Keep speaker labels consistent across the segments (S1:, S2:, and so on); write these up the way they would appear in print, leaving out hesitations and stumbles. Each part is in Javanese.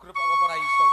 S1: grup apa ora iso.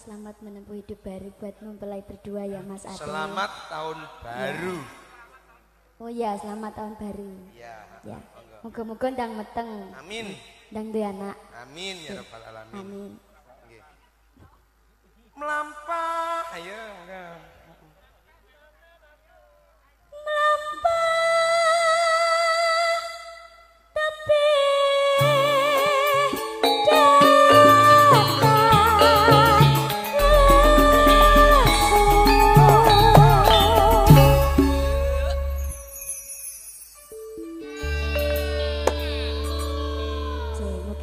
S2: Selamat menempuh hidup baru buat mempelai berdua ya Mas Ade.
S1: Selamat tahun baru.
S2: Ya. Oh ya, selamat tahun baru.
S1: Ya.
S2: Ya. Moga-moga ndang meteng.
S1: Amin.
S2: Ndang duwe anak.
S1: Amin ya rabbal alamin.
S2: Amin.
S1: Nggih. Melampah, ayo enggak.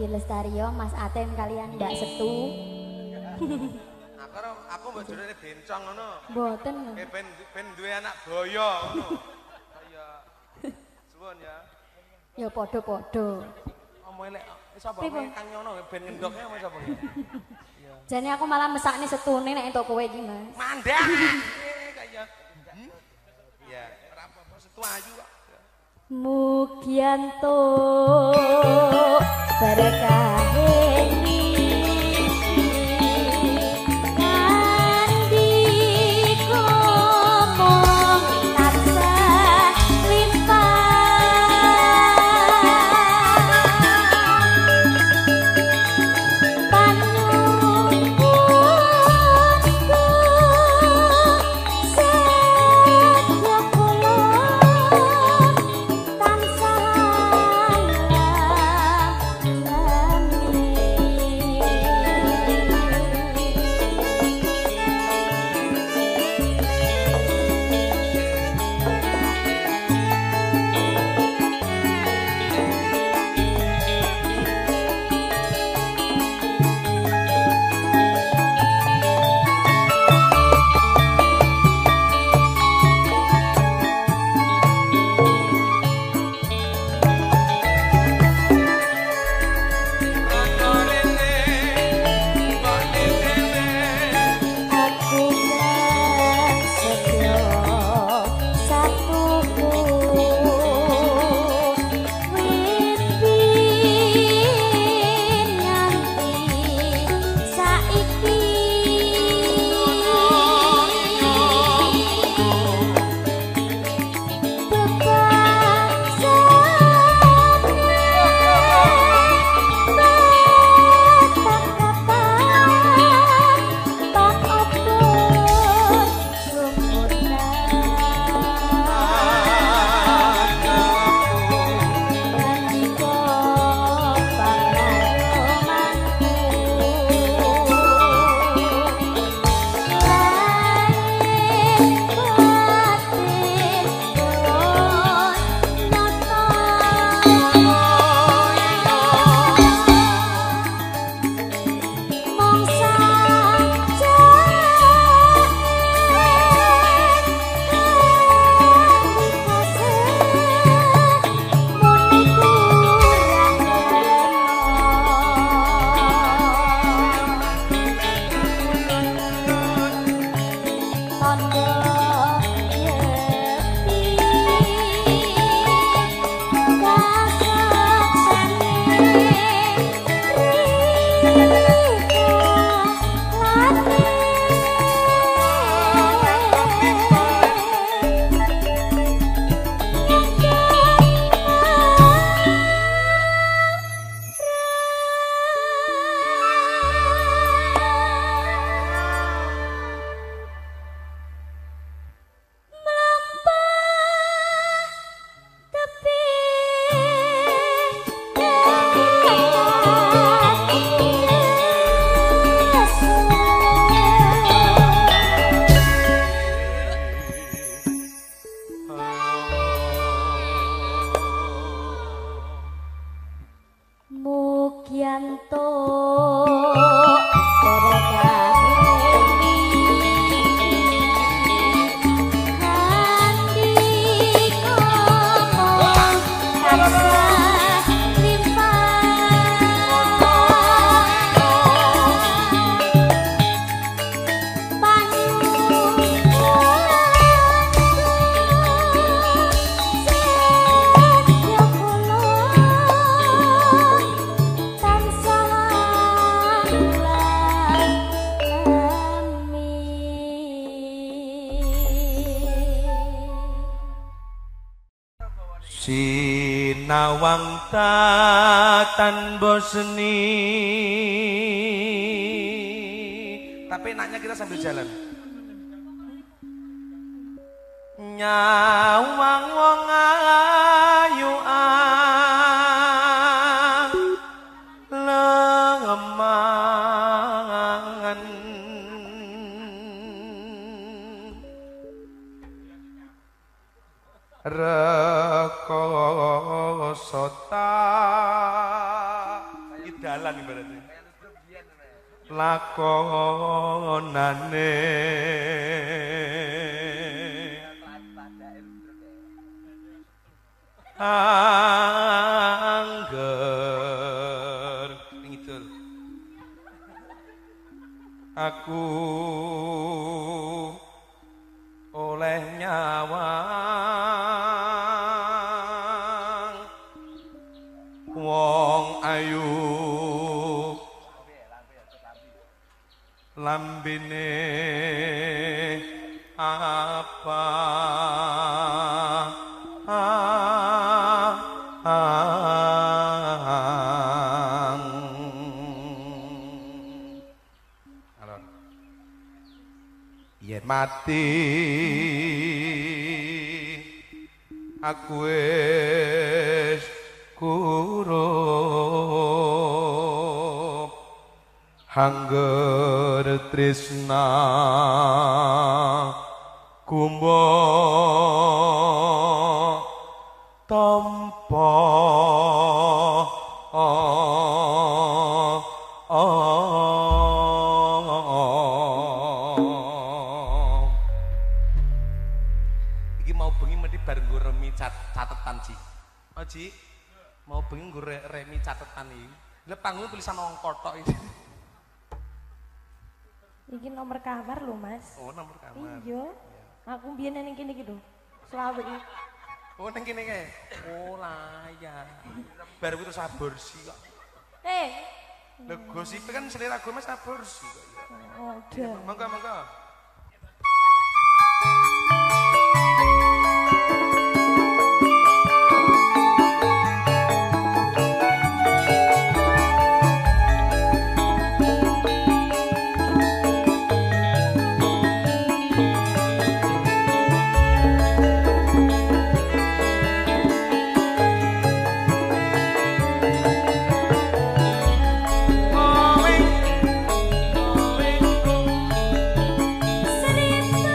S2: Lestario, Mas Atem kalian Mbak Setu.
S1: Aku mbok jurene bencong ngono.
S2: Mboten.
S1: Ben duwe anak boyo ngono. Kaya suwun ya.
S2: Ya padha-padha.
S1: Omo elek sapa kang nyono ben ngendoknya sama sapa ya.
S2: Jane aku malah mesakne setune nek entuk kowe iki, Mas.
S1: Mandang. Kaya. Ya, ora apa-apa setu ayu kok.
S2: Mugianto berkah ini kandi ngomong tansah limpah panungku sedya kula tansah Mugianto Berekah
S1: Sinawang tatan bosni. Tapi enaknya kita sambil jalan. Nyawang wong ayu lemangan. Rekosota idalan ibaratnya lakonane angger ngidul aku oleh nyawang wong ayu lambene apa yen mati aku wis kurup hangger tresna kumba tampa iki mau bengi mesti bareng nggo remi catetan Ji. Oh Ji, mau bengi nggo remi catetan iki. Lah panggungnya tulisan wong kotok iki.
S3: Iki nomor kamar lho Mas.
S1: Oh nomor kamar.
S3: Iya. Aku mbiyen ning kene iki lho. Selawe iki.
S1: Oh ning kene kae. Oh layak. Bar kuwi terus aborsi kok. Lho gosipe kan selera gue Mas aborsi kok.
S3: Oh, udah.
S1: Monggo monggo.
S2: Seriput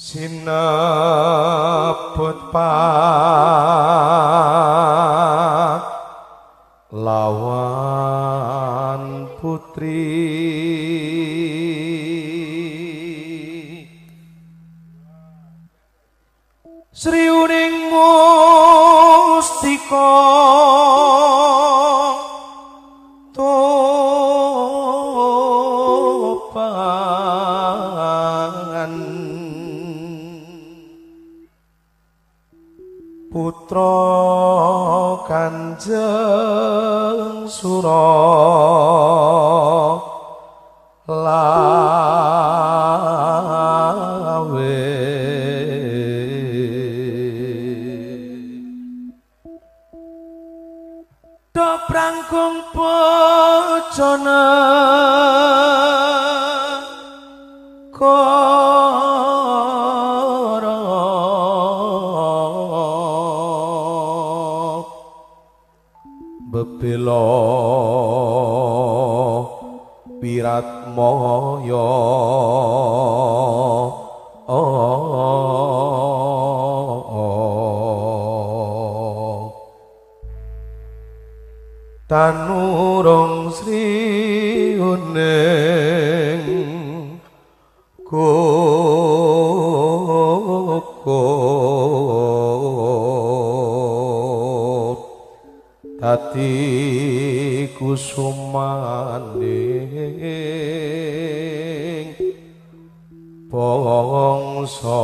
S1: sinebut lawan putri Sri uning mustika topan putra Kanjeng Suralawe do prangkung pocona koro bebelo Wiratmaya tanurung Sri uning koko dadi kusumaning bangsa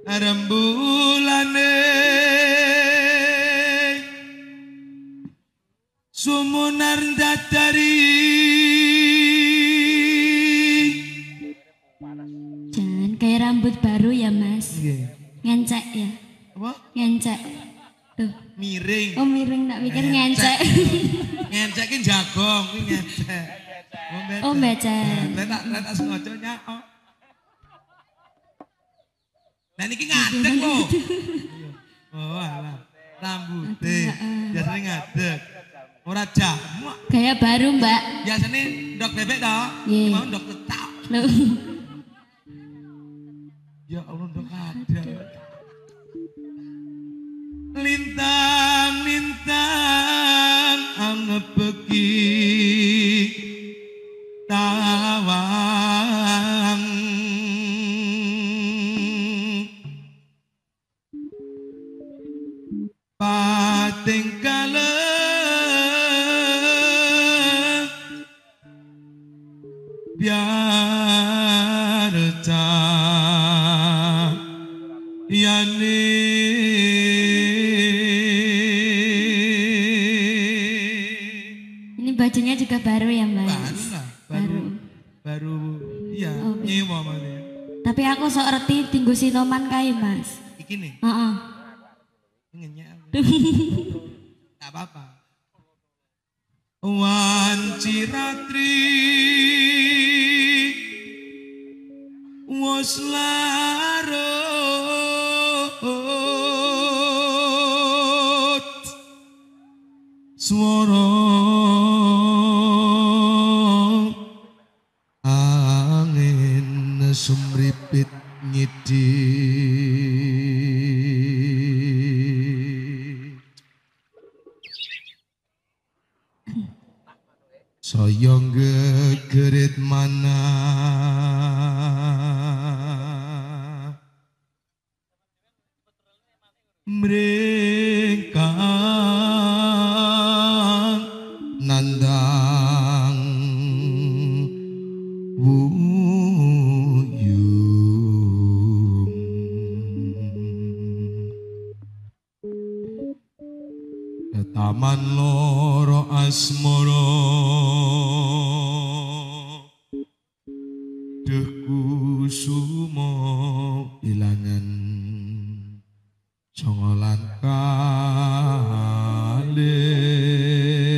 S4: Rembulane sumunar dadari
S2: Jangan kayak rambut baru ya mas. Ngencek ya.
S4: apa?
S2: Ngencek. Tuh.
S4: Miring.
S2: Oh miring tak pikir ngencek.
S4: Ngencek ki jagong ki ngencek.
S2: Oh becek.
S4: Tak sengaja nyok. Nah niki ngadeg lho. Oh alah. Rambute biasane ngadeg. Ora jamak.
S2: Gaya baru mbak.
S4: Biasane ndok bebek to.
S2: Nggih.
S4: Mau ndok tetap.
S2: Loh.
S4: Ya Allah ndok ada. Lintang-lintang angepeki tawang pating kalem biar yani
S2: Ini bajunya juga baru ya mas.
S4: baru lah baru iya
S2: Oh,
S4: nyewa malah
S2: Tapi aku sok reti tinggu sinoman kae mas.
S4: iki nih
S2: Heeh.
S4: ngenyek tak apa-apa wanci ratri was larut swara angin sumripit nyidhi saya gegerit mana mrengkang nandang wuyung taman loro asmara deku sumo ilangan songolan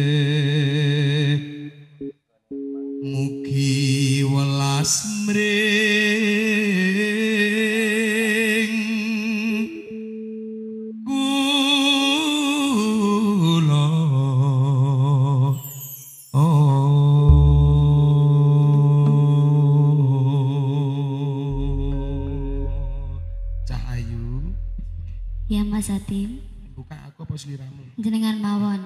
S4: kalih mugi welas mring kula Cahayu
S2: Ya mas Hatim.
S4: buka aku apa seliramu
S2: Jenengan mawon.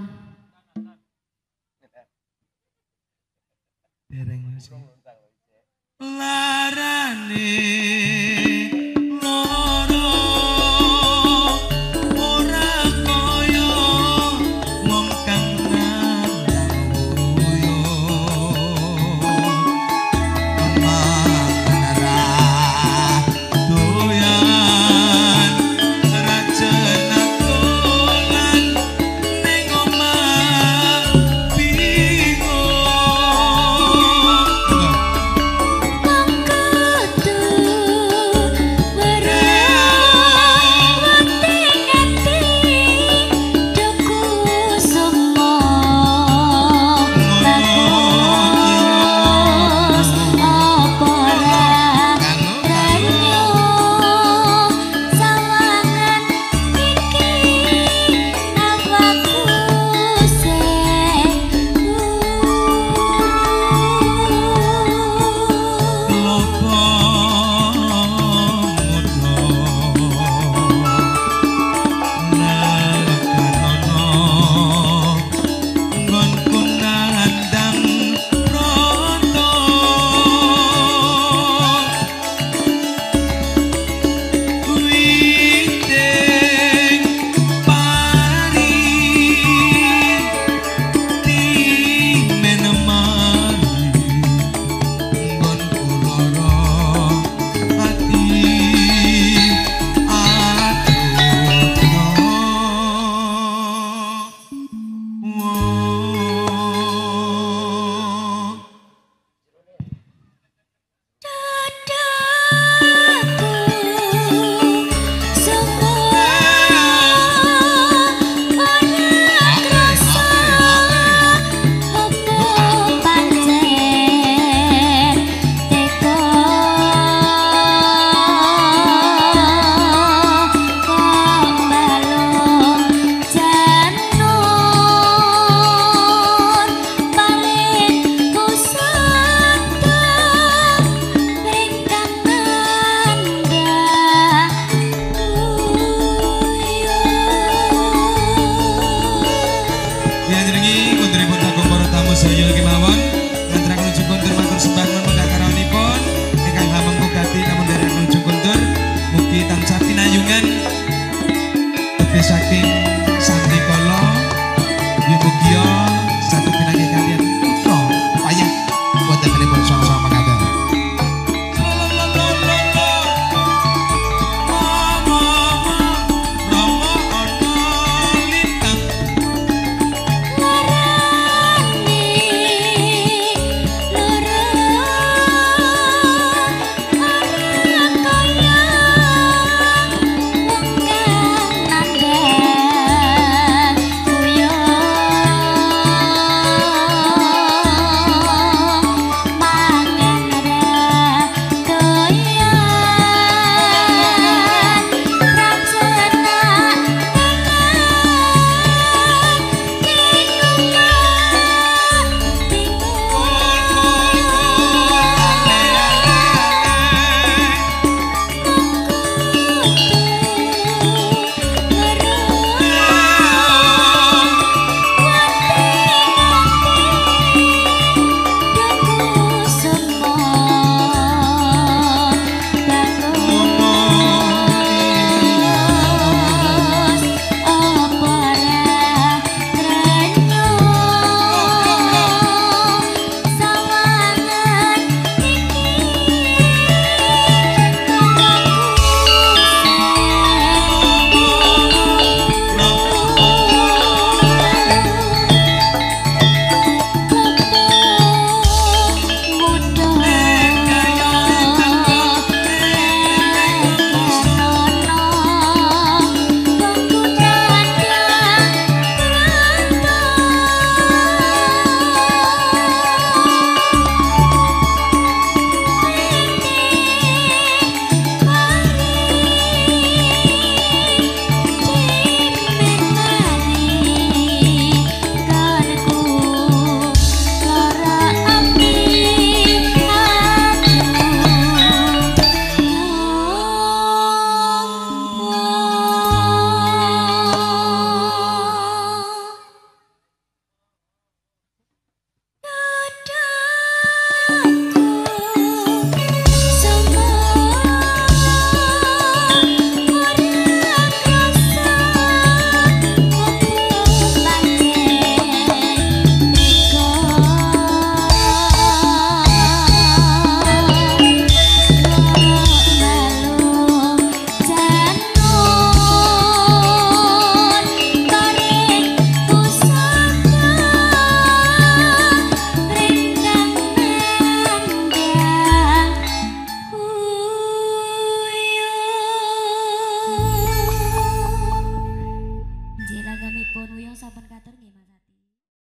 S4: dereng mas larane loro ora kaya wong kang nangguyo manara doyan rajana dolan ning omah bingung
S2: Mangkedu
S4: sedaya kemawon ngaturaken ujung kuntur matur sembah nuwun menggah karawanipun ingkang hamengku gati kamundharaken ujung kuntur mugi tansah pinayungan teges saking Sang Rikala